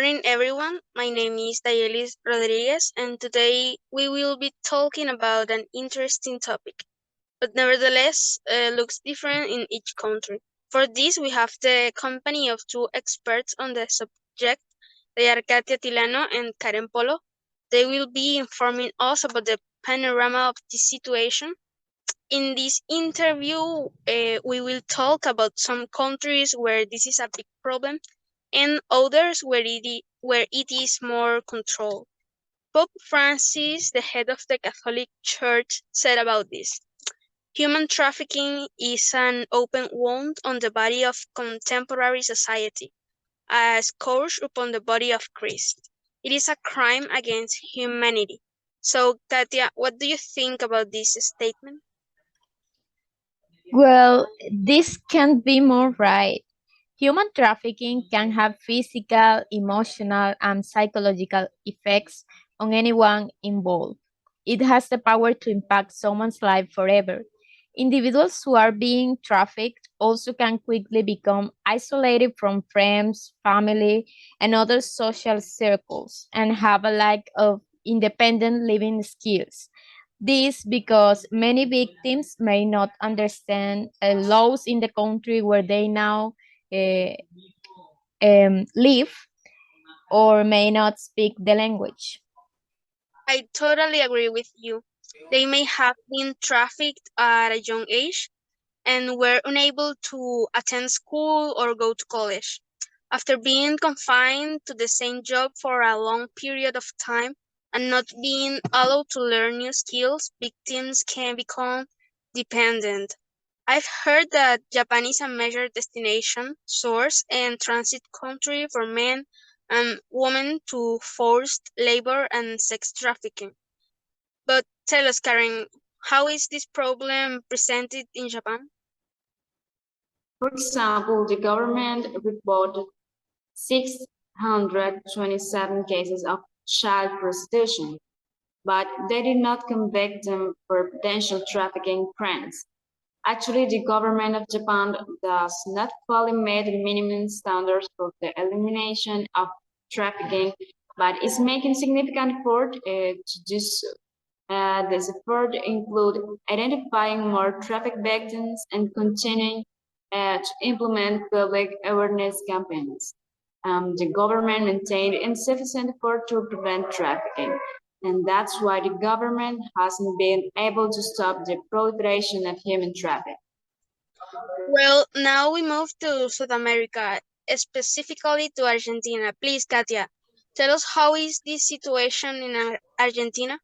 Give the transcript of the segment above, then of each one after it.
morning, everyone. My name is Dayelis Rodríguez, and today we will be talking about an interesting topic, but nevertheless looks different in each country. For this, we have the company of two experts on the subject. They are Katia Tilano and Karen Polo. They will be informing us about the panorama of this situation. In this interview, we will talk about some countries where this is a big problem and others where it is more controlled. Pope Francis, the head of the Catholic Church, said about this: human trafficking is an open wound on the body of contemporary society, a scourge upon the body of Christ. It is a crime against humanity. So, Katia, what do you think about this statement? Well, this can't be more right. Human trafficking can have physical, emotional, and psychological effects on anyone involved. It has the power to impact someone's life forever. Individuals who are being trafficked also can quickly become isolated from friends, family, and other social circles and have a lack of independent living skills. This because many victims may not understand laws in the country where they now uh, live or may not speak the language. I totally agree with you. They may have been trafficked at a young age and were unable to attend school or go to college. After being confined to the same job for a long period of time and not being allowed to learn new skills, victims can become dependent. I've heard that Japan is a major destination, source, and transit country for men and women to forced labor and sex trafficking. But tell us, Karen, how is this problem presented in Japan? For example, the government reported 627 cases of child prostitution, but they did not convict them for potential trafficking crimes. Actually, the government of Japan does not fully meet the minimum standards for the elimination of trafficking, but is making significant effort to do so. This effort include identifying more traffic victims and continuing to implement public awareness campaigns. The government maintained insufficient effort to prevent trafficking, and that's why the government hasn't been able to stop the proliferation of human trafficking. Well, now we move to South America, specifically to Argentina. Please, Katia, tell us how is this situation in Argentina?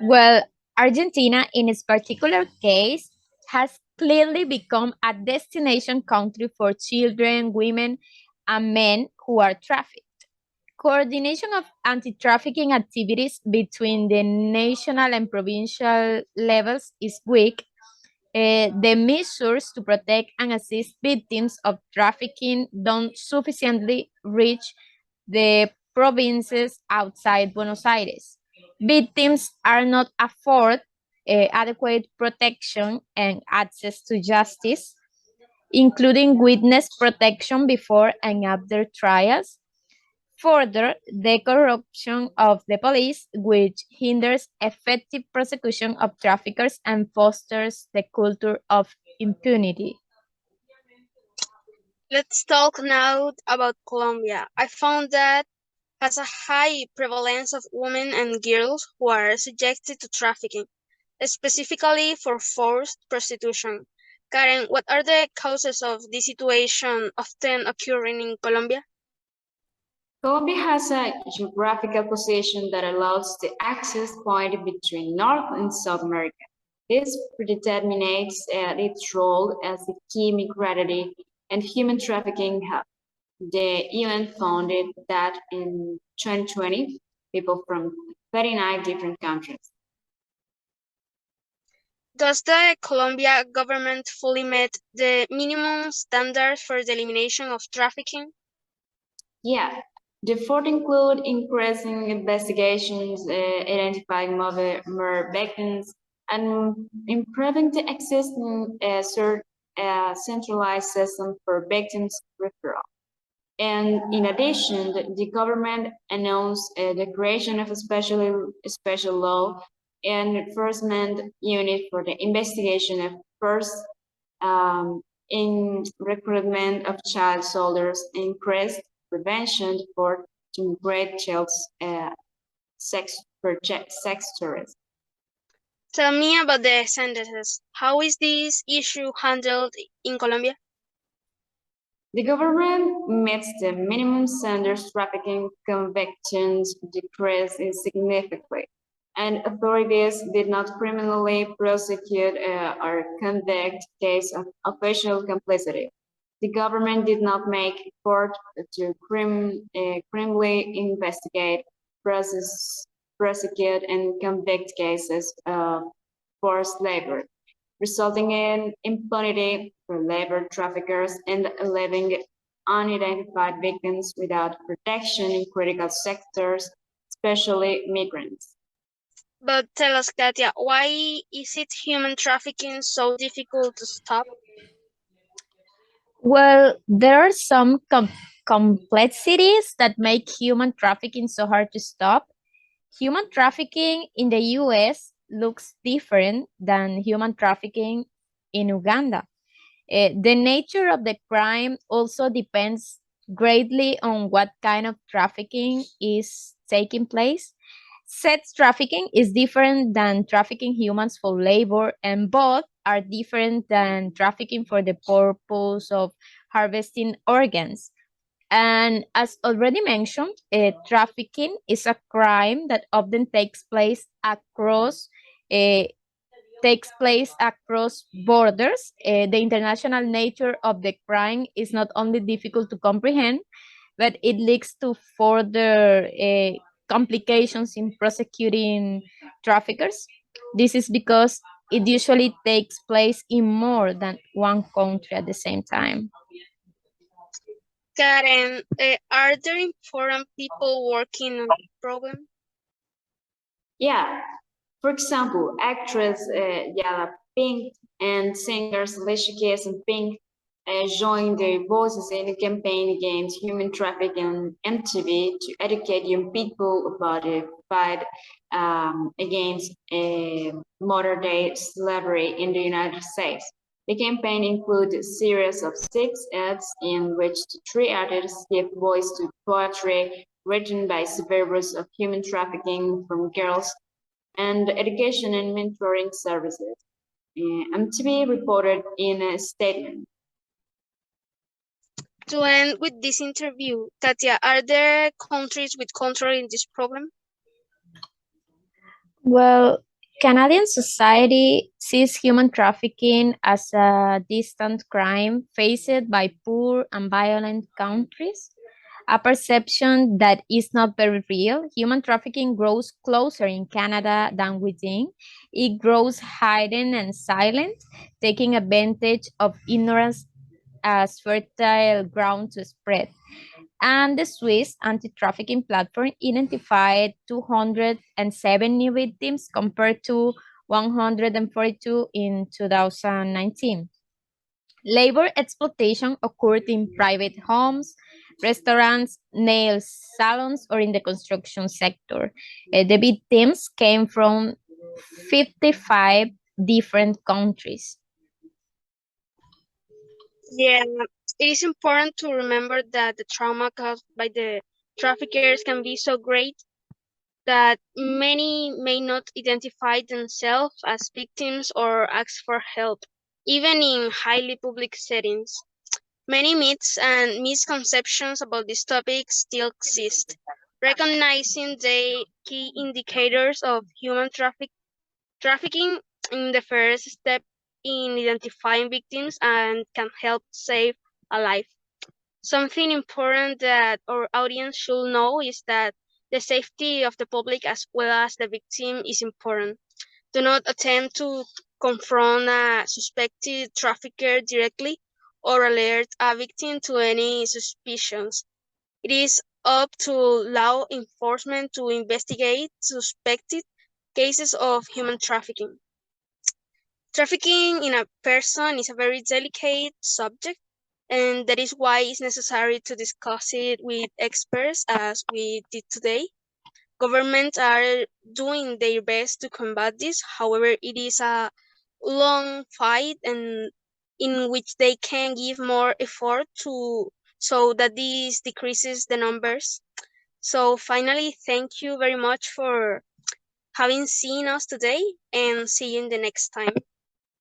Well, Argentina, in its particular case, has clearly become a destination country for children, women, and men who are trafficked. Coordination of anti trafficking activities between the national and provincial levels is weak. The measures to protect and assist victims of trafficking don't sufficiently reach the provinces outside Buenos Aires. Victims are not afforded adequate protection and access to justice, including witness protection before and after trials. Further, the corruption of the police, which hinders effective prosecution of traffickers and fosters the culture of impunity. Let's talk now about Colombia. I found that has a high prevalence of women and girls who are subjected to trafficking, specifically for forced prostitution. Karen, what are the causes of this situation often occurring in Colombia? Colombia has a geographical position that allows the access point between North and South America. This predetermines its role as a key migratory and human trafficking hub. The UN found that in 2020, people from 39 different countries. Does the Colombia government fully meet the minimum standards for the elimination of trafficking? Yeah, the effort include increasing investigations, identifying more victims, and improving the existing centralized system for victims referral. And in addition, the government announced the creation of a special law and enforcement unit for the investigation of first in recruitment of child soldiers, increased prevention for to great child sex tourism. Tell me about the sentences. How is this issue handled in Colombia? The government meets the minimum standards trafficking convictions decreased significantly, and authorities did not criminally prosecute or convict case of official complicity. The government did not make effort to criminally investigate, prosecute, and convict cases of forced labor, resulting in impunity for labor traffickers and leaving unidentified victims without protection in critical sectors, especially migrants. But tell us, Katia, why is it human trafficking so difficult to stop? Well, there are some complexities that make human trafficking so hard to stop. Human trafficking in the US looks different than human trafficking in Uganda. The nature of the crime also depends greatly on what kind of trafficking is taking place. Sex trafficking is different than trafficking humans for labor, and both are different than trafficking for the purpose of harvesting organs. And as already mentioned, trafficking is a crime that often uh, takes place across borders. The international nature of the crime is not only difficult to comprehend, but it leads to further complications in prosecuting traffickers. This is because it usually takes place in more than one country at the same time. Karen, are there important people working on the problem? Yeah, for example, actress Yala Pink and singers Alicia Keys and Pink joined their voices in a campaign against human trafficking on MTV to educate young people about the fight against modern-day slavery in the United States. The campaign included a series of 6 ads in which the three artists give voice to poetry written by survivors of human trafficking from girls and education and mentoring services. MTV reported in a statement. To end with this interview, Katia, are there countries with control in this problem? Well, Canadian society sees human trafficking as a distant crime faced by poor and violent countries, a perception that is not very real. Human trafficking grows closer in Canada than within. It grows hidden and silent, taking advantage of ignorance as fertile ground to spread. And the Swiss anti-trafficking platform identified 207 new victims compared to 142 in 2019. Labor exploitation occurred in private homes, restaurants, nail salons, or in the construction sector. The victims came from 55 different countries. Yeah, it is important to remember that the trauma caused by the traffickers can be so great that many may not identify themselves as victims or ask for help, even in highly public settings. Many myths and misconceptions about this topic still exist. Recognizing the key indicators of human trafficking in the first step in identifying victims and can help save a life. Something important that our audience should know is that the safety of the public as well as the victim is important. Do not attempt to confront a suspected trafficker directly or alert a victim to any suspicions. It is up to law enforcement to investigate suspected cases of human trafficking. Trafficking in a person is a very delicate subject. and that is why it's necessary to discuss it with experts as we did today. Governments are doing their best to combat this. However, it is a long fight and in which they can give more effort to so that this decreases the numbers. So finally, thank you very much for having seen us today and see you in the next time.